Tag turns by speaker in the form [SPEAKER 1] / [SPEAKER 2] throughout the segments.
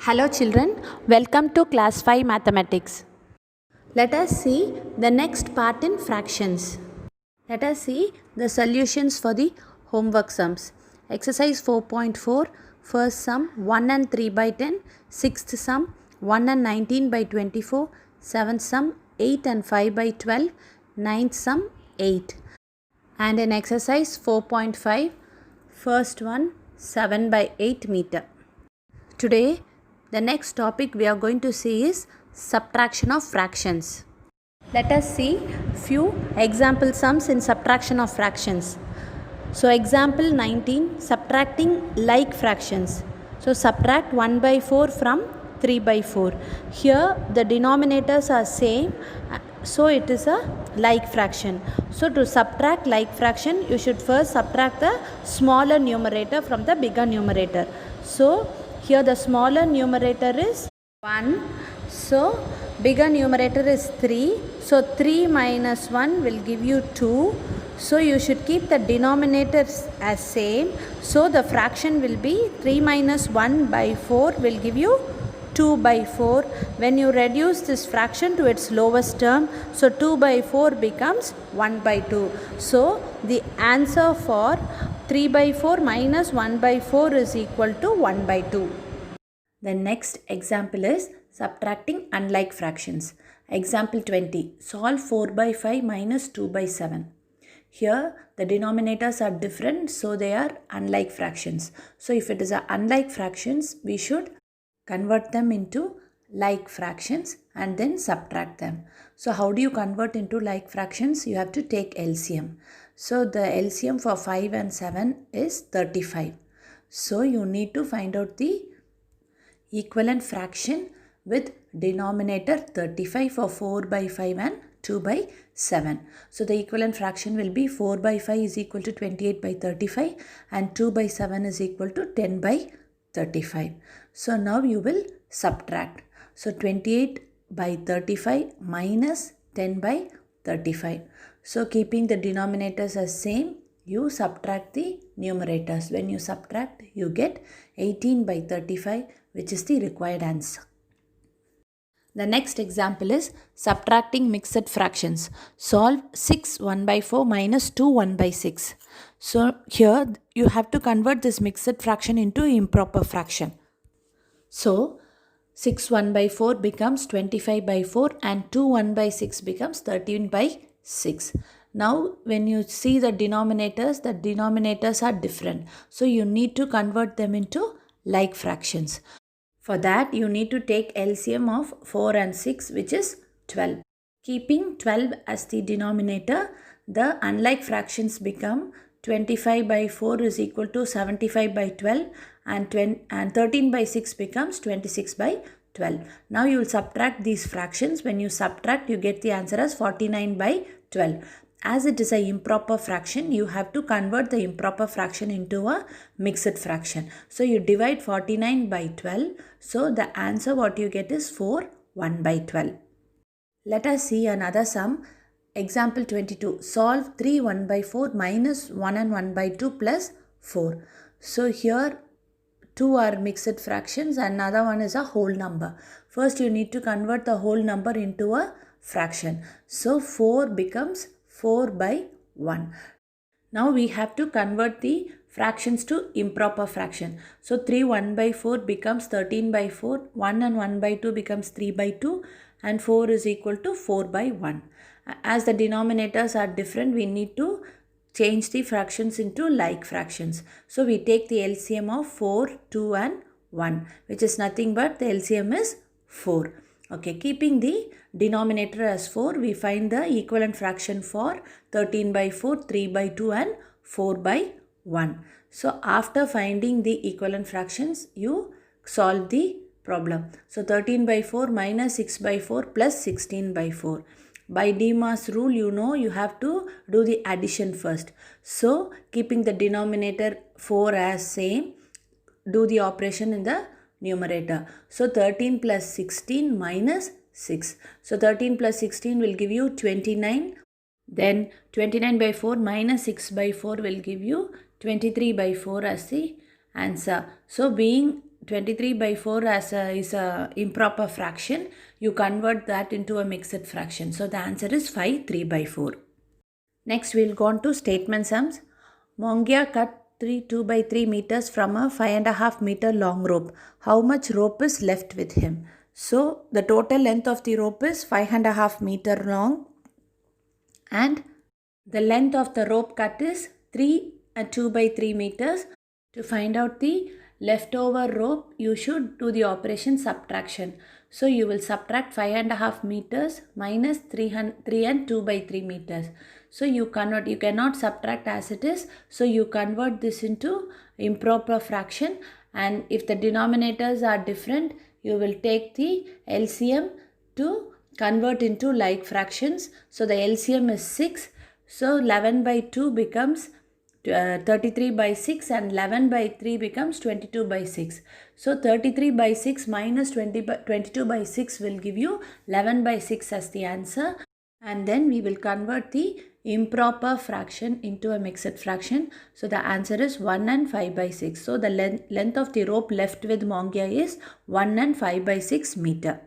[SPEAKER 1] Hello children, welcome to class 5 mathematics. Let us see the next part in fractions. Let us see the solutions for the homework sums. Exercise 4.4, first sum 1 and 3 by 10, sixth sum 1 and 19 by 24, seventh sum 8 and 5 by 12, ninth sum 8. And in exercise 4.5, first one 7 by 8 meter. Today, the next topic we are going to see is subtraction of fractions. Let us see few example sums in subtraction of fractions. So example 19, subtracting like fractions. So subtract 1 by 4 from 3 by 4. Here the denominators are same, so it is a like fraction. So to subtract like fraction, you should first subtract the smaller numerator from the bigger numerator. So here the smaller numerator is 1. So bigger numerator is 3. So 3 minus 1 will give you 2. So you should keep the denominators as same. So the fraction will be 3 minus 1 by 4 will give you 2 by 4. When you reduce this fraction to its lowest term, so 2 by 4 becomes 1 by 2. So the answer for 3 by 4 minus 1 by 4 is equal to 1 by 2. The next example is subtracting unlike fractions. Example 20. Solve 4 by 5 minus 2 by 7. Here the denominators are different, so they are unlike fractions. So if it is a unlike fractions, we should convert them into like fractions and then subtract them. So how do you convert into like fractions? You have to take LCM. So the LCM for 5 and 7 is 35. So you need to find out the equivalent fraction with denominator 35 for 4 by 5 and 2 by 7. So the equivalent fraction will be 4 by 5 is equal to 28 by 35 and 2 by 7 is equal to 10 by 35. So now you will subtract. So 28 by 35 minus 10 by 35. So keeping the denominators as same, you subtract the numerators. When you subtract, you get 18 by 35, which is the required answer. The next example is subtracting mixed fractions. Solve 6 1 by 4 minus 2 1 by 6. So here you have to convert this mixed fraction into improper fraction. So 6 1 by 4 becomes 25 by 4 and 2 1 by 6 becomes 13 by 6. Now when you see the denominators are different. So you need to convert them into like fractions. For that, you need to take LCM of 4 and 6, which is 12. Keeping 12 as the denominator, the unlike fractions become 25 by 4 is equal to 75 by 12 and 13 by 6 becomes 26 by 12. Now you will subtract these fractions. When you subtract, you get the answer as 49 by 12. As it is an improper fraction, you have to convert the improper fraction into a mixed fraction. So you divide 49 by 12. So the answer what you get is 4 1 by 12. Let us see another sum. Example 22. Solve 3 1 by 4 minus 1 and 1 by 2 plus 4. So here two are mixed fractions and another one is a whole number. First you need to convert the whole number into a fraction. So 4 becomes 4 by 1. Now we have to convert the fractions to improper fraction. So 3 1 by 4 becomes 13 by 4. 1 and 1 by 2 becomes 3 by 2 and 4 is equal to 4 by 1. As the denominators are different, we need to change the fractions into like fractions. So we take the LCM of 4, 2 and 1, which is nothing but the LCM is 4. Okay, keeping the denominator as 4, we find the equivalent fraction for 13 by 4, 3 by 2 and 4 by 1. So after finding the equivalent fractions, you solve the problem. So 13 by 4 minus 6 by 4 plus 16 by 4. By DMAS rule, you know you have to do the addition first. So keeping the denominator 4 as same, do the operation in the numerator. So 13 plus 16 minus 6. So 13 plus 16 will give you 29. Then 29 by 4 minus 6 by 4 will give you 23 by 4 as the answer. So being 23 by 4 is a improper fraction, you convert that into a mixed fraction. So the answer is 5 3 by 4. Next we'll go on to statement sums. Mongia cut 2 by 3 meters from a 5.5 meter long rope. How much rope is left with him? So the total length of the rope is 5.5 meter long and the length of the rope cut is 3 and 2 by 3 meters. To find out the leftover rope, you should do the operation subtraction. So you will subtract 5.5 meters minus 3 and 2 by 3 meters. So you cannot subtract as it is. So you convert this into improper fraction, and if the denominators are different, you will take the LCM to convert into like fractions. So the LCM is 6. So 11 by 2 becomes 33 by 6 and 11 by 3 becomes 22 by 6. So 33 by 6 minus 22 by 6 will give you 11 by 6 as the answer. And then we will convert the improper fraction into a mixed fraction. So the answer is 1 and 5 by 6. So the length of the rope left with Mongia is 1 and 5 by 6 meter.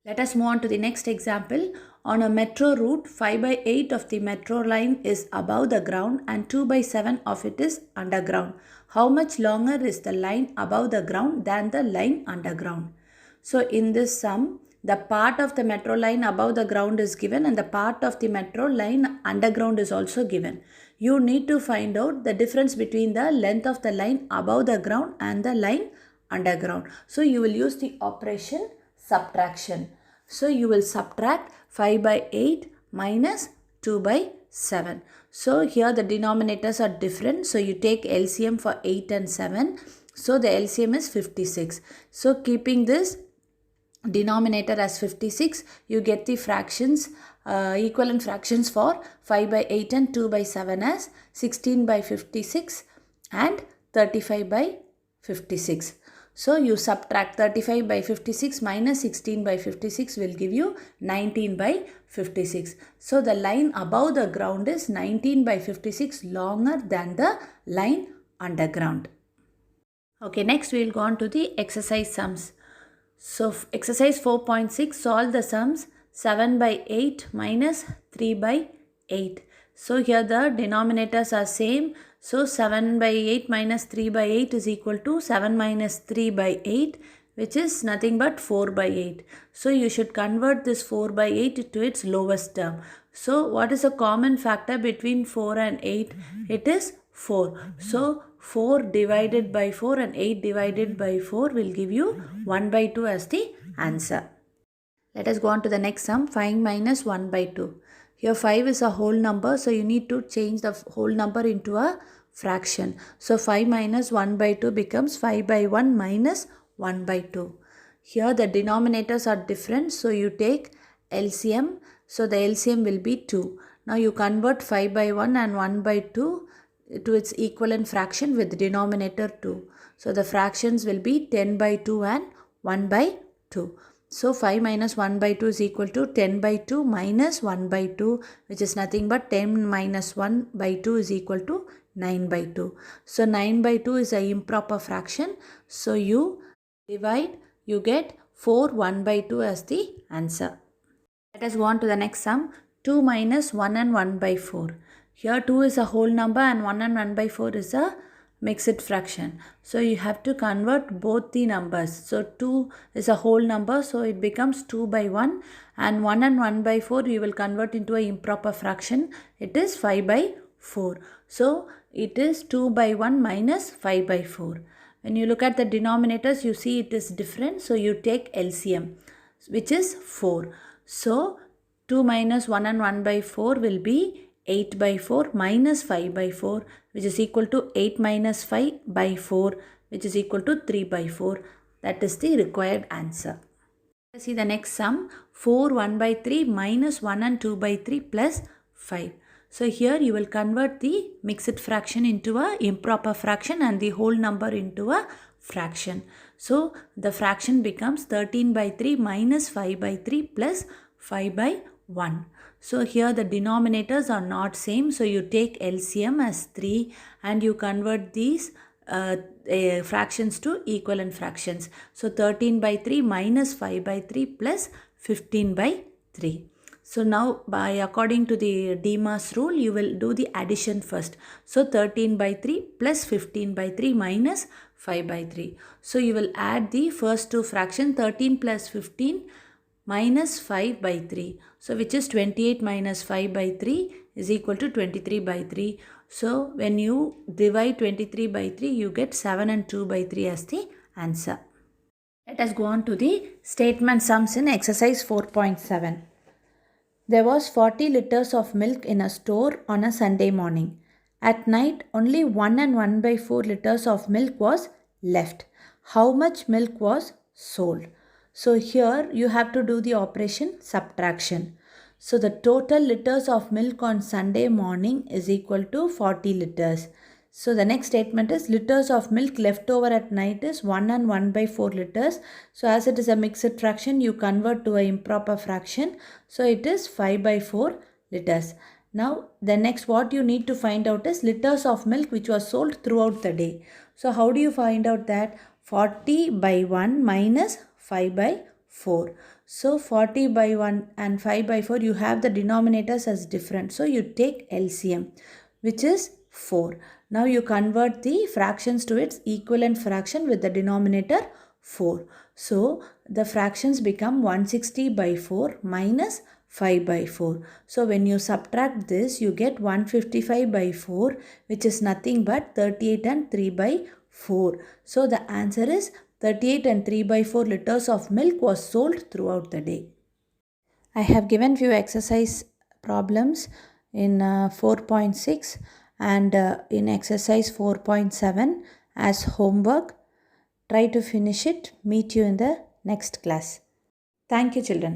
[SPEAKER 1] Let us move on to the next example. On a metro route, 5 by 8 of the metro line is above the ground and 2 by 7 of it is underground. How much longer is the line above the ground than the line underground? So in this sum, the part of the metro line above the ground is given and the part of the metro line underground is also given. You need to find out the difference between the length of the line above the ground and the line underground. So you will use the operation subtraction. So you will subtract 5 by 8 minus 2 by 7. So here the denominators are different. So you take LCM for 8 and 7. So the LCM is 56. So keeping this denominator as 56, you get the fractions, equivalent fractions for 5 by 8 and 2 by 7 as 16 by 56 and 35 by 56. So you subtract 35 by 56 minus 16 by 56 will give you 19 by 56. So the line above the ground is 19 by 56 longer than the line underground. Okay, next we will go on to the exercise sums. So exercise 4.6, solve the sums 7 by 8 minus 3 by 8. So here the denominators are same. So 7 by 8 minus 3 by 8 is equal to 7 minus 3 by 8, which is nothing but 4 by 8. So you should convert this 4 by 8 to its lowest term. So what is a common factor between 4 and 8? It is 4. So 4 divided by 4 and 8 divided by 4 will give you 1 by 2 as the answer. Let us go on to the next sum, 5 minus 1 by 2. Here 5 is a whole number, so you need to change the whole number into a fraction. So 5 minus 1 by 2 becomes 5 by 1 minus 1 by 2. Here the denominators are different, so you take LCM. So the LCM will be 2. Now you convert 5 by 1 and 1 by 2 to its equivalent fraction with denominator 2. So the fractions will be 10 by 2 and 1 by 2. So 5 minus 1 by 2 is equal to 10 by 2 minus 1 by 2, which is nothing but 10 minus 1 by 2 is equal to 9 by 2. So 9 by 2 is an improper fraction. So you divide, you get 4 1 by 2 as the answer. Let us go on to the next sum, 2 minus 1 and 1 by 4. Here 2 is a whole number and 1 and 1 by 4 is a mixed fraction. So you have to convert both the numbers. So 2 is a whole number, so it becomes 2 by 1, and 1 and 1 by 4 you will convert into an improper fraction. It is 5 by 4. So it is 2 by 1 minus 5 by 4. When you look at the denominators, you see it is different. So you take LCM, which is 4. So 2 minus 1 and 1 by 4 will be 8 by 4 minus 5 by 4, which is equal to 8 minus 5 by 4, which is equal to 3 by 4. That is the required answer. Let's see the next sum, 4 1 by 3 minus 1 and 2 by 3 plus 5. So here you will convert the mixed fraction into a improper fraction and the whole number into a fraction. So the fraction becomes 13 by 3 minus 5 by 3 plus 5 by 1. So here the denominators are not same. So you take LCM as 3 and you convert these fractions to equivalent fractions. So 13 by 3 minus 5 by 3 plus 15 by 3. So now by according to the DMAS rule, you will do the addition first. So 13 by 3 plus 15 by 3 minus 5 by 3. So you will add the first two fractions, 13 plus 15 minus 5 by 3. So which is 28 minus 5 by 3 is equal to 23 by 3. So when you divide 23 by 3, you get 7 and 2 by 3 as the answer. Let us go on to the statement sums in exercise 4.7. There was 40 liters of milk in a store on a Sunday morning. At night, only 1 and 1 by 4 liters of milk was left. How much milk was sold? So here you have to do the operation subtraction. So the total liters of milk on Sunday morning is equal to 40 liters. So the next statement is liters of milk left over at night is 1 and 1 by 4 liters. So as it is a mixed fraction, you convert to an improper fraction. So it is 5 by 4 liters. Now the next what you need to find out is liters of milk which was sold throughout the day. So how do you find out that? 40 by 1 minus 5 by 4. So 40 by 1 and 5 by 4, you have the denominators as different. So you take LCM, which is 4. Now you convert the fractions to its equivalent fraction with the denominator 4. So the fractions become 160 by 4 minus 5 by 4. So when you subtract this, you get 155 by 4, which is nothing but 38 and 3 by 4. So the answer is 38 and 3 by 4 liters of milk was sold throughout the day. I have given few exercise problems in 4.6 and in exercise 4.7 as homework. Try to finish it. Meet you in the next class. Thank you, children.